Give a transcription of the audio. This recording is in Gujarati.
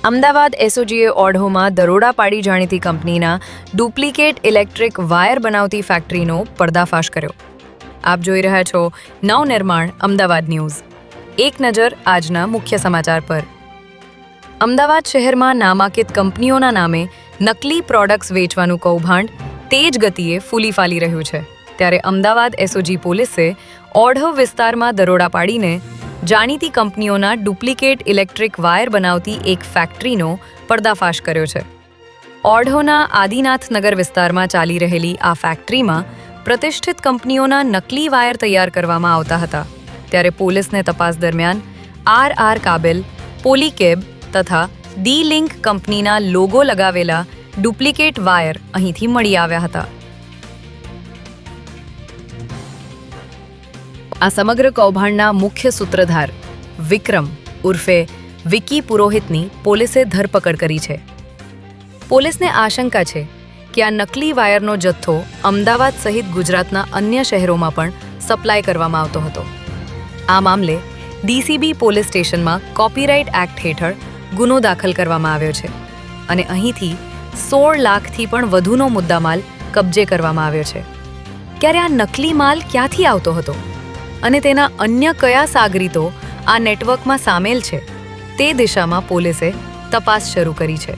અમદાવાદ એસઓજીએ ઓઢવમાં દરોડા પાડી જાણીતી કંપનીના ડુપ્લિકેટ ઇલેક્ટ્રિક વાયર બનાવતી ફેક્ટરીનો પર્દાફાશ કર્યો. આપ જોઈ રહ્યા છો નવનિર્માણ અમદાવાદ ન્યૂઝ. એક નજર આજના મુખ્ય સમાચાર પર. અમદાવાદ શહેરમાં નામાંકિત કંપનીઓના નામે નકલી પ્રોડક્ટ્સ વેચવાનું કૌભાંડ તેજ ગતિએ ફૂલી-ફાલી રહ્યું છે. ત્યારે અમદાવાદ એસઓજી પોલીસે ઓઢવ વિસ્તારમાં દરોડા પાડીને જાણીતી કંપનીઓના ડુપ્લિકેટ ઇલેક્ટ્રિક વાયર બનાવતી એક ફેક્ટરીનો પર્દાફાશ કર્યો છે. ઓઢવના આદિનાથનગર વિસ્તારમાં ચાલી રહેલી આ ફેક્ટરીમાં પ્રતિષ્ઠિત કંપનીઓના નકલી વાયર તૈયાર કરવામાં આવતા હતા. ત્યારે પોલીસને તપાસ દરમિયાન આર કાબેલ, પોલીકેબ તથા ડી લિંક કંપનીના લોગો લગાવેલા ડુપ્લિકેટ વાયર અહીંથી મળી આવ્યા હતા. આ સમગ્ર કૌભાંડના મુખ્ય સૂત્રધાર વિક્રમ ઉર્ફે વિકી પુરોહિતની પોલીસે ધરપકડ કરી છે. પોલીસને આશંકા છે કે આ નકલી વાયરનો જથ્થો અમદાવાદ સહિત ગુજરાતના અન્ય શહેરોમાં પણ સપ્લાય કરવામાં આવતો હતો. આ મામલે ડીસીબી પોલીસ સ્ટેશનમાં કોપીરાઇટ એક્ટ હેઠળ ગુનો દાખલ કરવામાં આવ્યો છે અને અહીંથી 16 લાખથી પણ વધુનો મુદ્દામાલ કબજે કરવામાં આવ્યો છે. ત્યારે આ નકલી માલ ક્યાંથી આવતો હતો અને તેના અન્ય કયા સાગરીતો આ નેટવર્કમાં સામેલ છે તે દિશામાં પોલીસે તપાસ શરૂ કરી છે.